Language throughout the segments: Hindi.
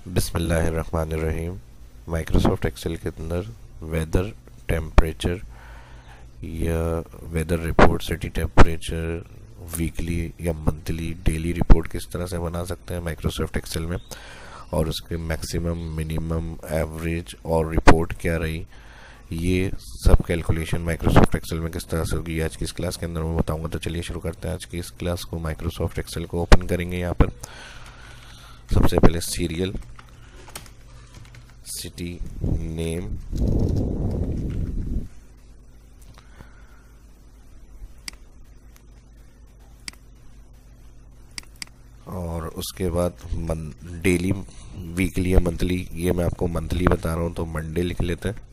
बिस्मिल्लाहिर्रहमानिर्रहीम। माइक्रोसॉफ्ट एक्सेल के अंदर वेदर, टेम्परेचर या weather report, city temperature, weekly या मंथली, डेली रिपोर्ट किस तरह से बना सकते हैं माइक्रोसॉफ्ट एक्सेल में, और उसके मैक्सिमम, मिनिमम, एवरेज और रिपोर्ट क्या रही, ये सब कैलकुलेशन माइक्रोसॉफ्ट एक्सेल में किस तरह से होगी आज की इस क्लास के अंदर मैं बताऊंगा। तो चलिए शुरू करते हैं आज की इस क्लास को। माइक्रोसॉफ्ट एक्सेल को ओपन करेंगे। यहाँ पर सबसे पहले सीरियल, सिटी नेम, और उसके बाद डेली, वीकली या मंथली। ये मैं आपको मंथली बता रहा हूँ तो मंडे लिख लेते हैं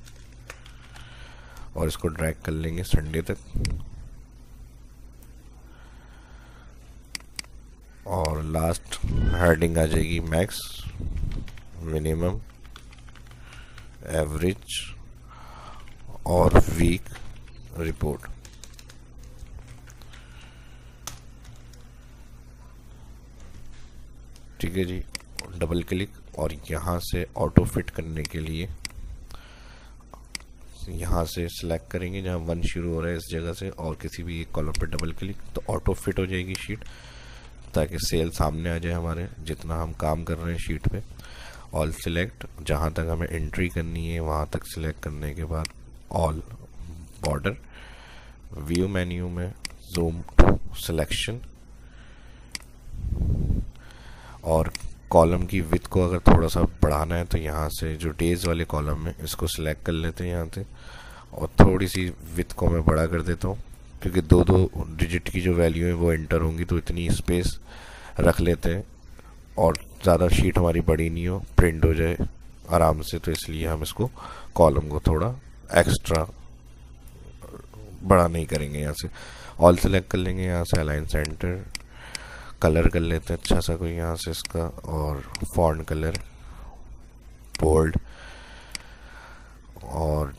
और इसको ड्रैग कर लेंगे संडे तक। और लास्ट हेडिंग आ जाएगी मैक्स, मिनिमम, एवरेज और वीक रिपोर्ट। ठीक है जी। डबल क्लिक और यहाँ से ऑटो फिट करने के लिए यहाँ से सिलेक्ट करेंगे जहाँ 1 शुरू हो रहा है इस जगह से, और किसी भी एक कॉलम पे डबल क्लिक तो ऑटो फिट हो जाएगी शीट, ताकि सेल सामने आ जाए हमारे जितना हम काम कर रहे हैं शीट पे। ऑल सिलेक्ट, जहाँ तक हमें एंट्री करनी है वहाँ तक सिलेक्ट करने के बाद ऑल बॉर्डर। व्यू मेन्यू में जूम टू सिलेक्शन, और कॉलम की विड्थ को अगर थोड़ा सा बढ़ाना है तो यहाँ से जो डेज वाले कॉलम है इसको सिलेक्ट कर लेते हैं यहाँ से, और थोड़ी सी विड्थ को मैं बड़ा कर देता हूँ क्योंकि दो डिजिट की जो वैल्यू है वो एंटर होंगी, तो इतनी स्पेस रख लेते हैं और ज़्यादा शीट हमारी बड़ी नहीं हो, प्रिंट हो जाए आराम से। तो इसलिए हम इसको कॉलम को थोड़ा एक्स्ट्रा बड़ा नहीं करेंगे। यहाँ से ऑल सेलेक्ट कर लेंगे, यहाँ से अलाइन सेंटर, कलर कर लेते हैं अच्छा सा कोई यहाँ से इसका, और फॉन्ट कलर बोल्ड। और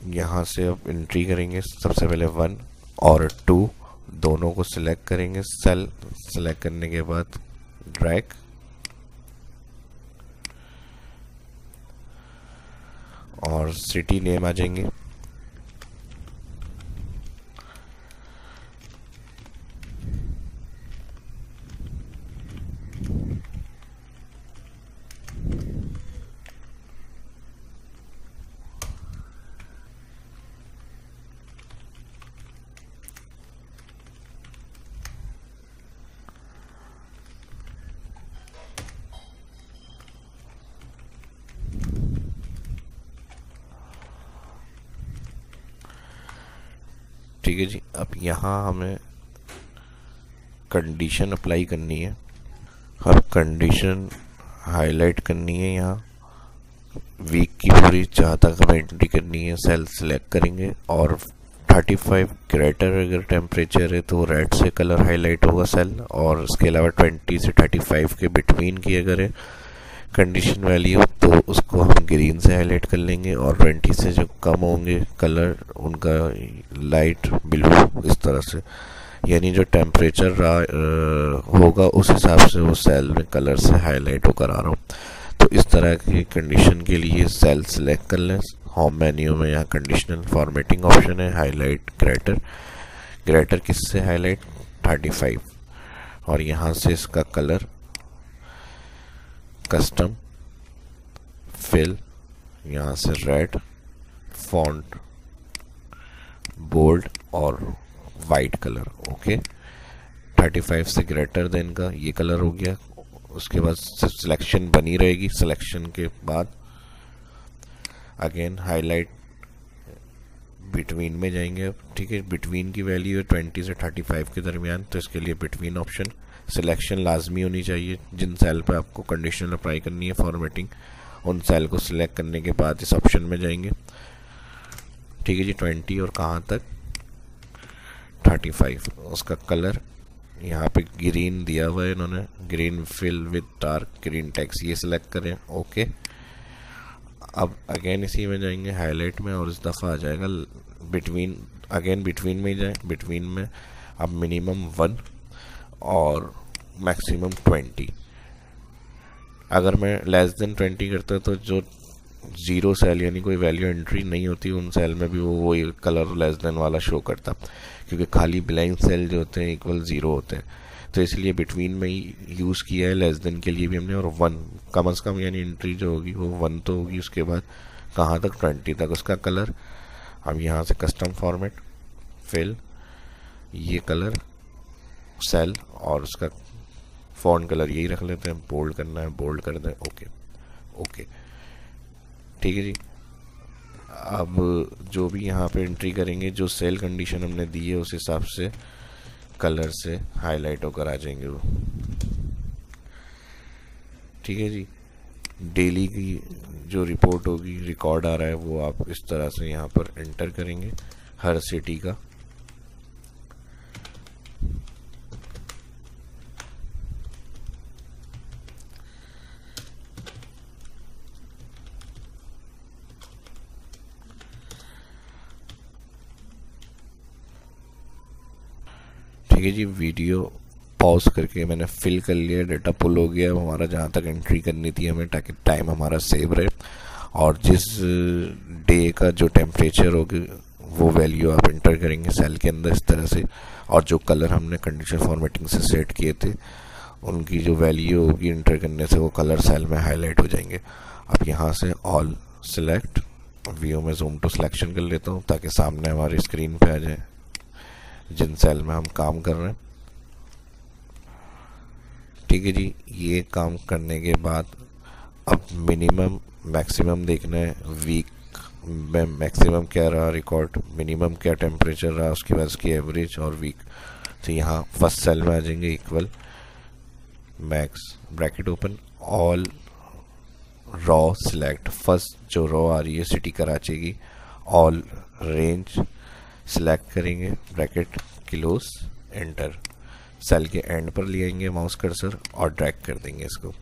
यहाँ से अब एंट्री करेंगे सबसे पहले 1 और 2 दोनों को सिलेक्ट करेंगे। सेल सिलेक्ट करने के बाद ड्रैग, और सिटी नेम आ जाएंगे। ठीक है जी। अब यहाँ हमें कंडीशन अप्लाई करनी है। अब कंडीशन हाईलाइट करनी है यहाँ वीक की पूरी, जहाँ तक हमें एंट्री करनी है सेल सेलेक्ट करेंगे, और 35 ग्रेटर अगर टेम्परेचर है तो रेड से कलर हाईलाइट होगा सेल, और उसके अलावा 20 से 35 के बिटवीन की अगर है कंडीशन वैल्यू तो उसको हम ग्रीन से हाईलाइट कर लेंगे, और 20 से जो कम होंगे कलर उनका लाइट ब्लू, इस तरह से। यानी जो टेम्परेचर होगा उस हिसाब से वो सेल में कलर से हाईलाइट होकर आ रहा हूँ। तो इस तरह की कंडीशन के लिए सेल सेलेक्ट कर लें। होम मेन्यू में यहाँ कंडीशनल फॉर्मेटिंग ऑप्शन है, हाईलाइट ग्रेटर। ग्रेटर किससे हाईलाइट? 35, और यहाँ से इसका कलर कस्टम फिल, यहाँ से रेड, फॉन्ट बोल्ड और वाइट कलर। ओके, 35 से ग्रेटर देन का ये कलर हो गया। उसके बाद सिलेक्शन बनी रहेगी। सिलेक्शन के बाद अगेन हाईलाइट बिटवीन में जाएंगे अब। ठीक है, बिटवीन की वैल्यू है 20 से 35 के दरमियान, तो इसके लिए बिटवीन ऑप्शन। सिलेक्शन लाजमी होनी चाहिए, जिन सेल पे आपको कंडीशनल अप्लाई करनी है फॉर्मेटिंग, उन सेल को सिलेक्ट करने के बाद इस ऑप्शन में जाएंगे। ठीक है जी, 20 और कहाँ तक? 35। उसका कलर यहाँ पे ग्रीन दिया हुआ है इन्होंने, green fill with dark green text, ये सिलेक्ट करें। ओके, अब अगेन इसी में जाएंगे हाईलाइट में, और इस दफ़ा आ जाएगा बिटवीन। अगेन बिटवीन में ही जाए, बिटवीन में अब मिनिमम 1 और मैक्सिमम 20। अगर मैं लेस देन 20 करता तो जो जीरो सेल यानी कोई वैल्यू एंट्री नहीं होती उन सेल में भी वो वही कलर लेस देन वाला शो करता, क्योंकि खाली ब्लैंक सेल जो होते हैं इक्वल ज़ीरो होते हैं। तो इसलिए बिटवीन में ही यूज़ किया है लेस देन के लिए भी हमने, और 1 कम से कम यानी एंट्री जो होगी वो 1 तो होगी। उसके बाद कहाँ तक, 20 तक उसका कलर। हम यहाँ से कस्टम फॉर्मेट फिल, ये कलर सेल और उसका फॉन्ट कलर यही रख लेते हैं, बोल्ड करना है बोल्ड कर दें, ओके ओके ठीक है जी। अब जो भी यहाँ पे एंट्री करेंगे, जो सेल कंडीशन हमने दी है उस हिसाब से कलर से हाईलाइट होकर आ जाएंगे वो, ठीक है जी। डेली की जो रिपोर्ट होगी, रिकॉर्ड आ रहा है, वो आप इस तरह से यहाँ पर एंटर करेंगे हर सिटी का। ठीक है जी, वीडियो पॉज करके मैंने फिल कर लिया, डाटा पुल हो गया हमारा जहाँ तक एंट्री करनी थी हमें, ताकि टाइम हमारा सेव रहे। और जिस डे का जो टेम्परेचर होगी वो वैल्यू आप एंटर करेंगे सेल के अंदर इस तरह से, और जो कलर हमने कंडीशन फॉर्मेटिंग से सेट किए थे उनकी जो वैल्यू होगी एंटर करने से वो कलर सेल में हाईलाइट हो जाएंगे। अब यहाँ से ऑल सिलेक्ट, व्यू में जूम टू सिलेक्शन कर लेता हूँ ताकि सामने हमारी स्क्रीन पे आ जाए जिन सेल में हम काम कर रहे हैं। ठीक है जी, ये काम करने के बाद अब मिनिमम मैक्सिमम देखना है। वीक में मैक्सिमम क्या रहा रिकॉर्ड, मिनिमम क्या टेम्परेचर रहा, उसके बाद उसकी एवरेज और वीक। तो यहाँ फर्स्ट सेल में आ जाएंगे equal max bracket open, all raw select, first जो रॉ आ रही है सिटी कराची की, ऑल रेंज सिलेक्ट करेंगे ब्रैकेट क्लोज एंटर। सेल के एंड पर ले आएंगे माउस कर्सर और ड्रैग कर देंगे इसको।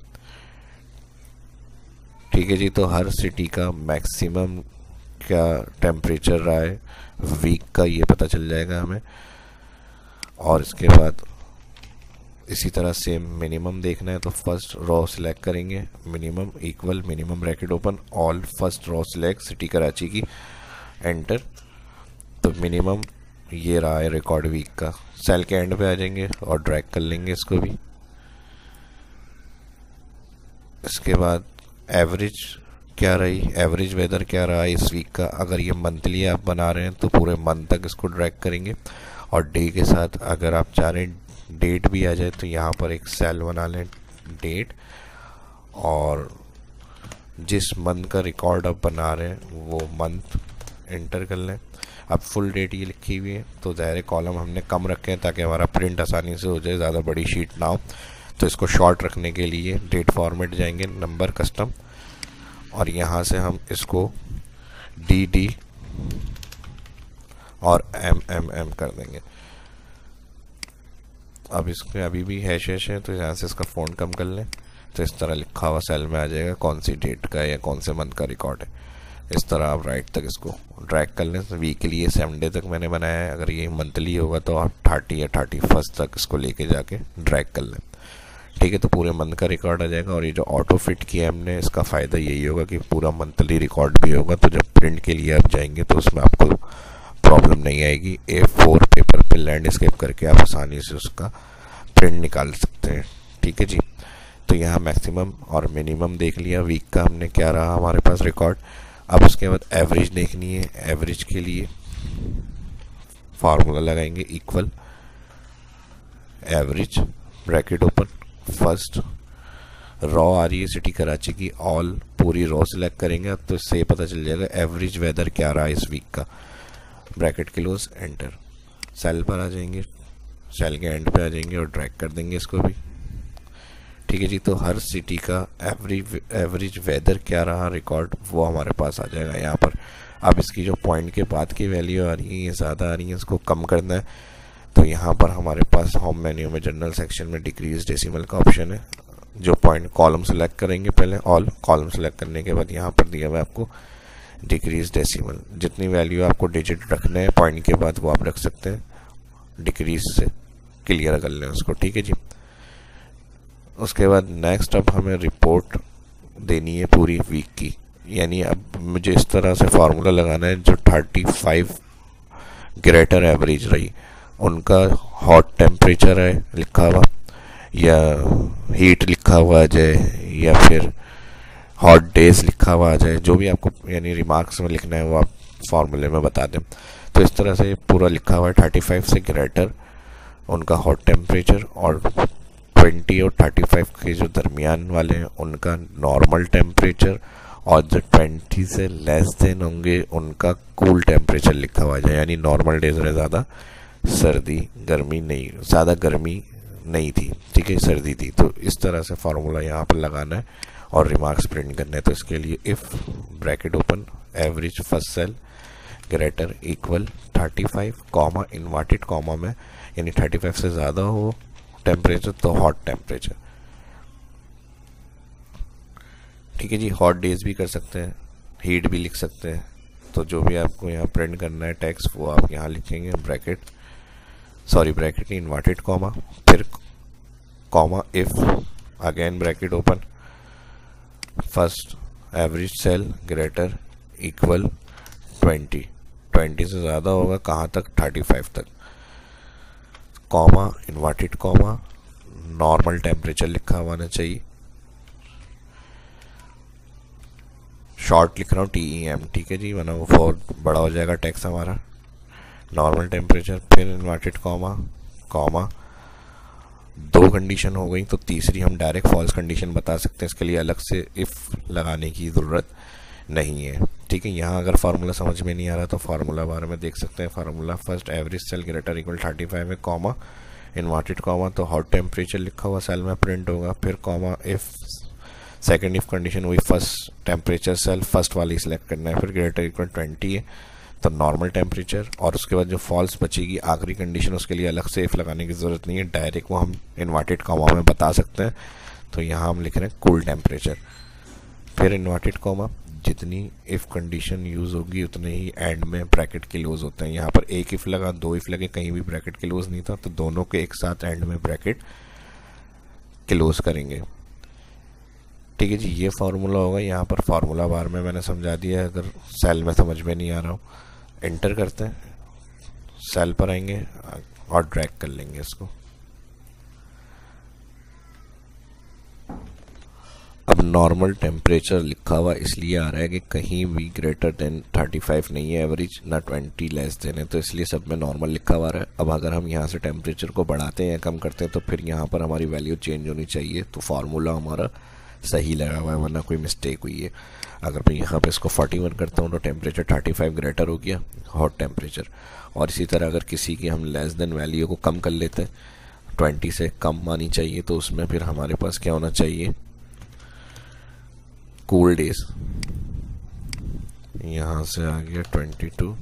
ठीक है जी, तो हर सिटी का मैक्सिमम क्या टेम्परेचर रहा है, वीक का ये पता चल जाएगा हमें। और इसके बाद इसी तरह से मिनिमम देखना है तो फर्स्ट रॉ सिलेक्ट करेंगे, minimum equal minimum bracket open, all first raw select city Karachi की, एंटर। तो मिनिमम ये रहा है रिकॉर्ड वीक का। सेल के एंड पे आ जाएंगे और ड्रैग कर लेंगे इसको भी। इसके बाद एवरेज क्या रही, एवरेज वेदर क्या रहा इस वीक का। अगर ये मंथली आप बना रहे हैं तो पूरे मंथ तक इसको ड्रैग करेंगे, और डे के साथ अगर आप चाह रहे हैं डेट भी आ जाए तो यहाँ पर एक सेल बना लें डेट, और जिस मंथ का रिकॉर्ड आप बना रहे हैं वो मंथ एंटर कर लें। अब फुल डेट ये लिखी हुई है तो ज़ाहिर कॉलम हमने कम रखे हैं ताकि हमारा प्रिंट आसानी से हो जाए, ज़्यादा बड़ी शीट ना हो। तो इसको शॉर्ट रखने के लिए डेट फॉर्मेट जाएंगे, नंबर कस्टम, और यहाँ से हम इसको DD और MM कर देंगे। अब इसमें अभी भी हैश है तो यहाँ से इसका फ़ॉन्ट कम कर लें, तो इस तरह लिखा हुआ सेल में आ जाएगा कौन सी डेट का या कौन से मंथ का रिकॉर्ड है। इस तरह आप राइट तक इसको ड्रैग कर लें। तो वीक के लिए 7 डे तक मैंने बनाया है, अगर ये मंथली होगा तो आप 30 या 31 तक इसको लेके जाके ड्रैग कर लें। ठीक है, तो पूरे मंथ का रिकॉर्ड आ जाएगा। और ये जो ऑटो फिट किया है हमने, इसका फ़ायदा यही होगा कि पूरा मंथली रिकॉर्ड भी होगा, तो जब प्रिंट के लिए आप जाएंगे तो उसमें आपको प्रॉब्लम नहीं आएगी। A4 पेपर पे लैंडस्केप करके आप आसानी से उसका प्रिंट निकाल सकते हैं। ठीक है जी, तो यहाँ मैक्सिमम और मिनिमम देख लिया, वीक का हमने क्या रहा हमारे पास रिकॉर्ड। अब उसके बाद एवरेज देखनी है। एवरेज के लिए फार्मूला लगाएंगे equal average bracket open, first row आ रही है सिटी कराची की, ऑल पूरी रॉ सिलेक्ट करेंगे तो इससे पता चल जाएगा एवरेज वेदर क्या रहा है इस वीक का, ब्रैकेट क्लोज एंटर। सेल पर आ जाएंगे, सेल के एंड पे आ जाएंगे और ड्रैग कर देंगे इसको भी। ठीक है जी, तो हर सिटी का एवरेज वेदर क्या रहा रिकॉर्ड वो हमारे पास आ जाएगा यहाँ पर। अब इसकी जो पॉइंट के बाद की वैल्यू आ रही है ये ज़्यादा आ रही है, इसको कम करना है। तो यहाँ पर हमारे पास होम मेन्यू में जनरल सेक्शन में डिक्रीज डेसिमल का ऑप्शन है। जो पॉइंट कॉलम सेलेक्ट करेंगे पहले, ऑल कॉलम सेलेक्ट करने के बाद यहाँ पर दिया हुआ है आपको डिक्रीज डेसिमल। जितनी वैल्यू आपको डिजिट रखना है पॉइंट के बाद वो आप रख सकते हैं, डिक्रीज से क्लियर कर लें उसको। ठीक है जी, उसके बाद नेक्स्ट अब हमें रिपोर्ट देनी है पूरी वीक की, यानी अब मुझे इस तरह से फार्मूला लगाना है जो 35 ग्रेटर एवरेज रही उनका हॉट टेम्परेचर है लिखा हुआ या हीट लिखा हुआ आ जाए या फिर हॉट डेज लिखा हुआ आ जाए, जो भी आपको यानी रिमार्क्स में लिखना है वो आप फार्मूले में बता दें। तो इस तरह से पूरा लिखा हुआ है 35 से ग्रेटर उनका हॉट टेम्परेचर और 20 और 35 के जो दरमियान वाले हैं उनका नॉर्मल टेम्परेचर और जो 20 से लेस देन होंगे उनका कूल टेम्परेचर लिखा हुआ है, यानी नॉर्मल डेज में ज़्यादा सर्दी गर्मी नहीं, ज़्यादा गर्मी नहीं थी, ठीक है, सर्दी थी। तो इस तरह से फार्मूला यहाँ पर लगाना है और रिमार्क्स प्रिंट करना है। तो इसके लिए if bracket open average first cell greater equal 35 comma inverted comma में, यानी 35 से ज़्यादा हो टेम्परेचर तो हॉट टेम्परेचर, ठीक है जी। हॉट डेज भी कर सकते हैं, हीट भी लिख सकते हैं। तो जो भी आपको यहाँ प्रिंट करना है टेक्स्ट वो आप यहाँ लिखेंगे ब्रैकेट नहीं इन्वर्टेड कॉमा, फिर comma if again bracket open first average cell greater equal 20 से ज़्यादा होगा कहाँ तक 35 तक, comma inverted comma normal temperature लिखा होना चाहिए, शॉर्ट लिख रहा हूँ TEM, ठीक है जी, वरना वो बहुत बड़ा हो जाएगा टेक्स्ट हमारा। नॉर्मल टेम्परेचर फिर इन्वर्टेड कॉमा दो कंडीशन हो गई तो तीसरी हम डायरेक्ट फॉल्स कंडीशन बता सकते हैं, इसके लिए अलग से इफ़ लगाने की ज़रूरत नहीं है, ठीक है। यहाँ अगर फार्मूला समझ में नहीं आ रहा तो फार्मूला बारे में देख सकते हैं। Formula first average cell greater equal 35 है कॉमा इन्वर्टेड कॉमा तो हॉट टेम्परेचर लिखा हुआ सेल में प्रिंट होगा, फिर comma if second if condition हुई फर्स्ट टेम्परेचर सेल फर्स्ट वाली सिलेक्ट करना है, फिर ग्रेटर इक्वल 20 है तो नॉर्मल टेम्परेचर, और उसके बाद जो फॉल्स बचेगी आखिरी कंडीशन उसके लिए अलग से इफ लगाने की ज़रूरत नहीं है, डायरेक्ट वो हम इन्वर्टेड कॉमा में बता सकते हैं। तो यहाँ हम लिख रहे हैं कूल टेम्परेचर, फिर इन्वर्टेड कॉमा जितनी इफ़ कंडीशन यूज़ होगी उतने ही एंड में ब्रैकेट क्लोज होते हैं। यहाँ पर एक इफ़ लगा दो इफ़ लगे कहीं भी ब्रैकेट क्लोज नहीं था, तो दोनों के एक साथ एंड में ब्रैकेट क्लोज करेंगे, ठीक है जी। ये फार्मूला होगा। यहाँ पर फार्मूला बार में मैंने समझा दिया है, अगर सेल में समझ में नहीं आ रहा हो एंटर करते हैं, सेल पर आएंगे और ड्रैग कर लेंगे इसको। अब नॉर्मल टेम्परेचर लिखा हुआ इसलिए आ रहा है कि कहीं भी ग्रेटर देन 35 नहीं है एवरेज, ना 20 लेस देन है, तो इसलिए सब में नॉर्मल लिखा हुआ है। अब अगर हम यहाँ से टेम्परेचर को बढ़ाते हैं या कम करते हैं तो फिर यहाँ पर हमारी वैल्यू चेंज होनी चाहिए, तो फार्मूला हमारा सही लगा हुआ है वरना कोई मिस्टेक हुई है। अगर मैं यहाँ पे इसको 41 करता हूँ तो टेम्परेचर 35 ग्रेटर हो गया हॉट टेम्परेचर, और इसी तरह अगर किसी की हम लेस देन वैल्यू को कम कर लेते हैं 20 से कम आनी चाहिए, तो उसमें फिर हमारे पास क्या होना चाहिए कूल डेज। यहाँ से आ गया 22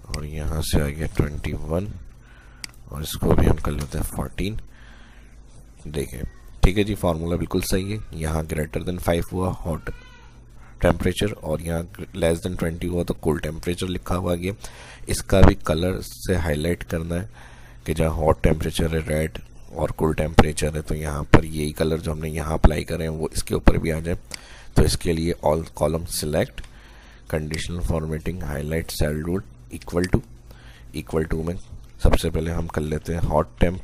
और यहाँ से आ गया 21 और इसको भी हम कर लेते हैं 14, देखें ठीक है जी। फार्मूला बिल्कुल सही है। यहाँ ग्रेटर देन 5 हुआ हॉट टेम्परेचर और यहाँ लेस देन 20 हुआ तो कूल टेम्परेचर लिखा हुआ गया। इसका भी कलर से हाईलाइट करना है कि जहाँ हॉट टेम्परेचर है रेड और कूल टेम्परेचर है तो यहाँ पर यही कलर जो हमने यहाँ अप्लाई करे हैं वो इसके ऊपर भी आ जाए। तो इसके लिए all column select conditional formatting highlight cell rule equal to में सबसे पहले हम कर लेते हैं हॉट टेम्प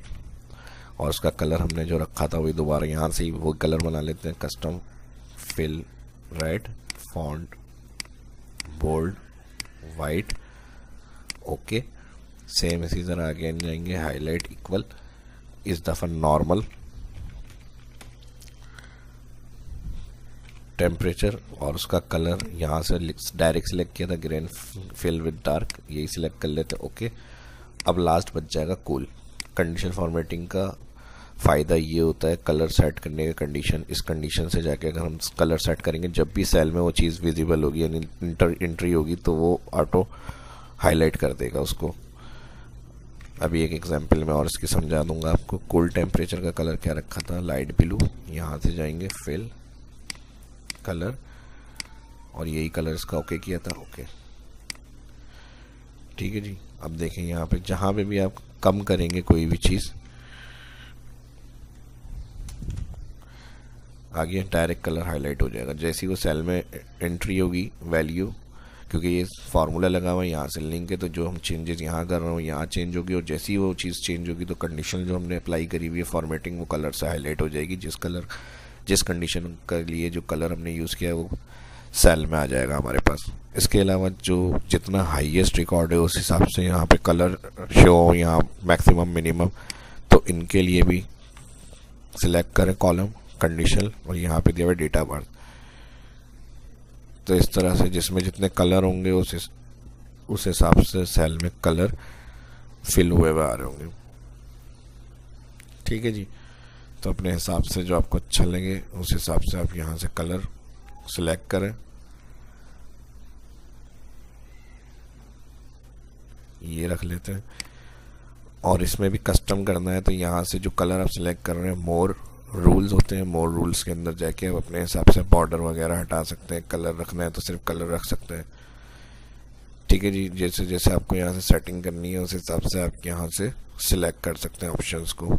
और उसका कलर हमने जो रखा था वही दोबारा यहाँ से ही वो कलर बना लेते हैं, custom fill red font bold white okay. Same इसी तरह आगे जाएंगे हाईलाइट इक्वल, इस दफ़ा नॉर्मल टेम्परेचर और उसका कलर यहाँ से डायरेक्ट सिलेक्ट किया था ग्रीन फिल विद डार्क, यही सिलेक्ट कर लेते ओके। अब लास्ट बच जाएगा कूल। कंडीशन फॉर्मेटिंग का फ़ायदा ये होता है कलर सेट करने का कंडीशन, इस कंडीशन से जाके अगर हम कलर सेट करेंगे जब भी सेल में वो चीज़ विजिबल होगी यानी एंट्री होगी तो वो ऑटो हाईलाइट कर देगा उसको। अभी एक एग्जांपल में और इसकी समझा दूंगा आपको। कूल टेम्परेचर का कलर क्या रखा था लाइट ब्लू, यहाँ से जाएंगे फिल कलर और यही कलर इसका ओके किया था ओके, ठीक है जी। अब देखें यहाँ पे जहाँ पे भी आप कम करेंगे कोई भी चीज़ आगे डायरेक्ट कलर हाईलाइट हो जाएगा। जैसे ही वो सेल में एंट्री होगी वैल्यू, क्योंकि ये फार्मूला लगा हुआ है यहाँ से लिंक है, तो जो हम चेंजेस यहाँ कर रहे हो यहाँ चेंज होगी, और जैसी वो चीज़ चेंज होगी तो कंडीशन जो हमने अप्लाई करी हुई है फॉर्मेटिंग वो कलर से हाईलाइट हो जाएगी। जिस कंडीशन के लिए जो कलर हमने यूज़ किया है वो सेल में आ जाएगा हमारे पास। इसके अलावा जो जितना हाईएस्ट रिकॉर्ड है उस हिसाब से यहाँ पे कलर शो हो, यहाँ मैक्सिमम मिनिमम, तो इनके लिए भी सिलेक्ट करें कॉलम कंडीशन, और यहाँ पे दिया हुआ डेटा बर्थ। तो इस तरह से जिसमें जितने कलर होंगे उस हिसाब से सेल में कलर फिल हुए हुए आ रहे होंगे। ठीक है जी। तो अपने हिसाब से जो आपको अच्छा लगे उस हिसाब से आप यहाँ से कलर सिलेक्ट करें। ये रख लेते हैं, और इसमें भी कस्टम करना है तो यहाँ से जो कलर आप सिलेक्ट कर रहे हैं मोर रूल्स होते हैं, मोर रूल्स के अंदर जाके आप अपने हिसाब से बॉर्डर वगैरह हटा सकते हैं। कलर रखना है तो सिर्फ कलर रख सकते हैं। ठीक है जी। जैसे जैसे आपको यहाँ से सेटिंग करनी है उस हिसाब से आप यहाँ से सिलेक्ट कर सकते हैं ऑप्शंस को।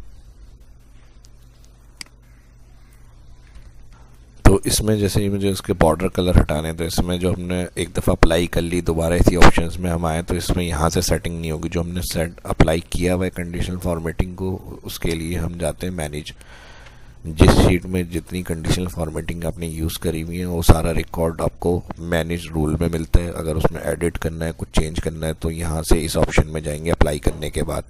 तो इसमें जैसे ही मुझे उसके बॉर्डर कलर हटाने, तो इसमें जो हमने एक दफ़ा अप्लाई कर ली, दोबारा इसी ऑप्शंस में हम आए तो इसमें यहाँ से सेटिंग नहीं होगी। जो हमने सेट अप्लाई किया हुआ है कंडीशनल फॉर्मेटिंग को, उसके लिए हम जाते हैं मैनेज। जिस शीट में जितनी कंडीशनल फॉर्मेटिंग आपने यूज़ करी हुई है वो सारा रिकॉर्ड आपको मैनेज रूल में मिलता है। अगर उसमें एडिट करना है, कुछ चेंज करना है, तो यहाँ से इस ऑप्शन में जाएंगे अप्लाई करने के बाद।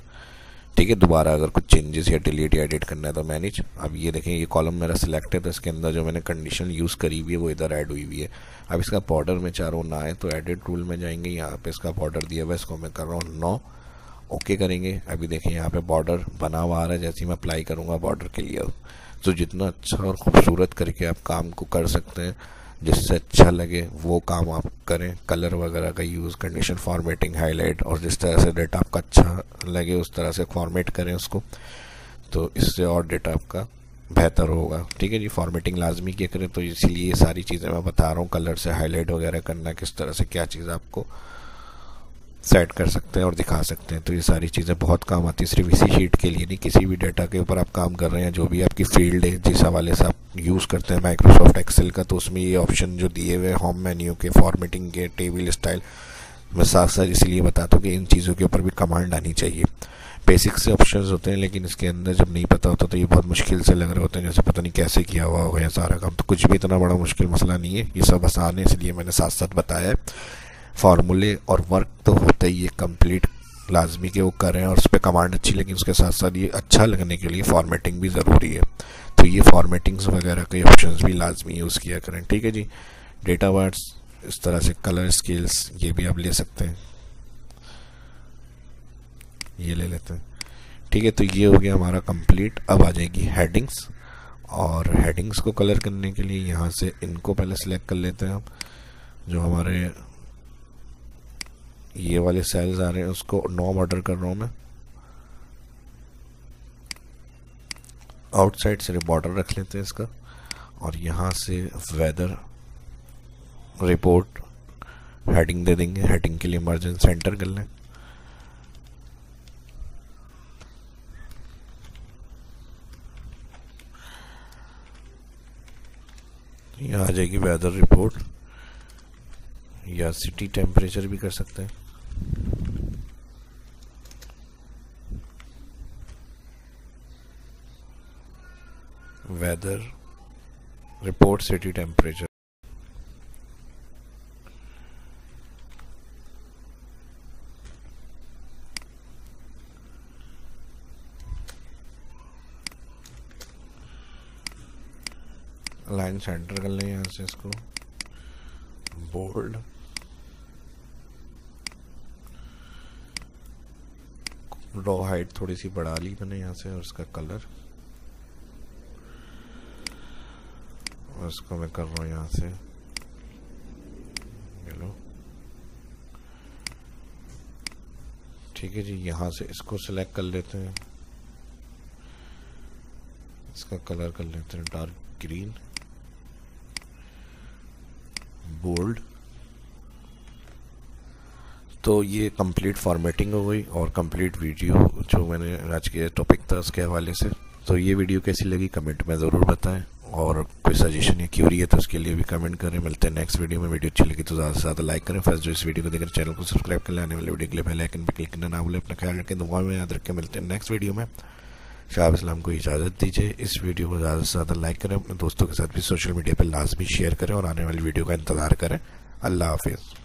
ठीक है। दोबारा अगर कुछ चेंजेस या डिलीट या एडिट करना है तो मैनेज। अब ये देखें ये कॉलम मेरा सिलेक्ट है, तो इसके अंदर जो मैंने कंडीशन यूज़ करी हुई है वो इधर ऐड हुई हुई है। अब इसका बॉर्डर में चारों ना है तो एडिट रूल में जाएंगे, यहाँ पे इसका बॉर्डर दिया हुआ है, इसको मैं कर रहा हूँ 9, ओके करेंगे। अभी देखें यहाँ पे बॉर्डर बना हुआ आ रहा है। जैसे ही मैं अप्लाई करूँगा बॉर्डर के लिए, तो जितना अच्छा और खूबसूरत करके आप काम को कर सकते हैं, जिससे अच्छा लगे वो काम आप करें। कलर वगैरह का यूज़, कंडीशन फॉर्मेटिंग, हाईलाइट, और जिस तरह से डेटा आपका अच्छा लगे उस तरह से फॉर्मेट करें उसको, तो इससे और डेटा आपका बेहतर होगा। ठीक है जी। फॉर्मेटिंग लाजमी किया करें। तो इसीलिए ये सारी चीज़ें मैं बता रहा हूँ, कलर से हाईलाइट वगैरह करना, किस तरह से क्या चीज़ आपको सेट कर सकते हैं और दिखा सकते हैं। तो ये सारी चीज़ें बहुत काम आती है, सिर्फ इसी शीट के लिए नहीं, किसी भी डेटा के ऊपर आप काम कर रहे हैं, जो भी आपकी फील्ड है, जिस हवाले से आप यूज़ करते हैं माइक्रोसॉफ्ट एक्सेल का, तो उसमें ये ऑप्शन जो दिए हुए होम मेन्यू के, फॉर्मेटिंग के, टेबल स्टाइल, मैं साथ साथ इसलिए बताता हूँ कि इन चीज़ों के ऊपर भी कमांड आनी चाहिए। बेसिक से ऑप्शंस होते हैं, लेकिन इसके अंदर जब नहीं पता होता तो ये बहुत मुश्किल से लग रहे होते हैं, जैसे पता नहीं कैसे किया हुआ होगा ये सारा काम। तो कुछ भी इतना बड़ा मुश्किल मसला नहीं है, ये सब आसान है, इसलिए मैंने साथ साथ बताया है। फार्मूले और वर्क तो होता ही है, कंप्लीट लाजमी के वो करें, और उस पर कमांड अच्छी, लेकिन उसके साथ साथ ये अच्छा लगने के लिए फॉर्मेटिंग भी ज़रूरी है। तो ये फॉर्मेटिंग्स वगैरह के ऑप्शंस भी लाजमी यूज़ किया करें। ठीक है जी। डेटा वर्ड्स इस तरह से, कलर स्केल्स ये भी आप ले सकते हैं, ये ले लेते हैं। ठीक है। तो ये हो गया हमारा कंप्लीट। अब आ जाएगी हेडिंग्स, और हेडिंग्स को कलर करने के लिए यहाँ से इनको पहले सिलेक्ट कर लेते हैं हम। जो हमारे ये वाले सेल्स आ रहे हैं उसको 9 ऑर्डर कर रहा हूँ मैं। आउटसाइड से बॉर्डर रख लेते हैं इसका, और यहाँ से वेदर रिपोर्ट हेडिंग दे देंगे। हेडिंग के लिए मार्जिन सेंटर कर लें। यहाँ आ जाएगी वेदर रिपोर्ट, या सिटी टेम्परेचर भी कर सकते हैं। Weather report city temperature. Line centre कर लें यहाँ से, इसको बोल्ड, रो हाइट थोड़ी सी बढ़ा ली मैंने यहाँ से, और उसका कलर, और इसको मैं कर रहा हूँ यहाँ से येलो। ठीक है जी। यहाँ से इसको सिलेक्ट कर लेते हैं, इसका कलर कर लेते हैं डार्क ग्रीन, बोल्ड। तो ये कंप्लीट फॉर्मेटिंग हो गई और कंप्लीट वीडियो जो मैंने आज के टॉपिक था उसके हवाले से। तो ये वीडियो कैसी लगी कमेंट में ज़रूर बताएं, और कोई सजेशन या क्यूरी है तो उसके लिए भी कमेंट करें। मिलते हैं नेक्स्ट वीडियो में। वीडियो अच्छी लगी तो ज़्यादा से ज़्यादा लाइक करें। फर्स्ट जो इस वीडियो को देखकर चैनल को सब्सक्राइब कर ले, आने वाले वीडियो के लिए बेल आइकन पर क्लिक करना ना भूलें। अपना ख्याल रखें, दुआ में याद रखें। मिलते हैं नेक्स्ट वीडियो में। शाहब इस्लाम को इजाज़त दीजिए। इस वीडियो को ज़्यादा से ज़्यादा लाइक करें, अपने दोस्तों के साथ भी सोशल मीडिया पर लाजमी शेयर करें और आने वाली वीडियो का इंतज़ार करें। अल्लाह हाफिज़।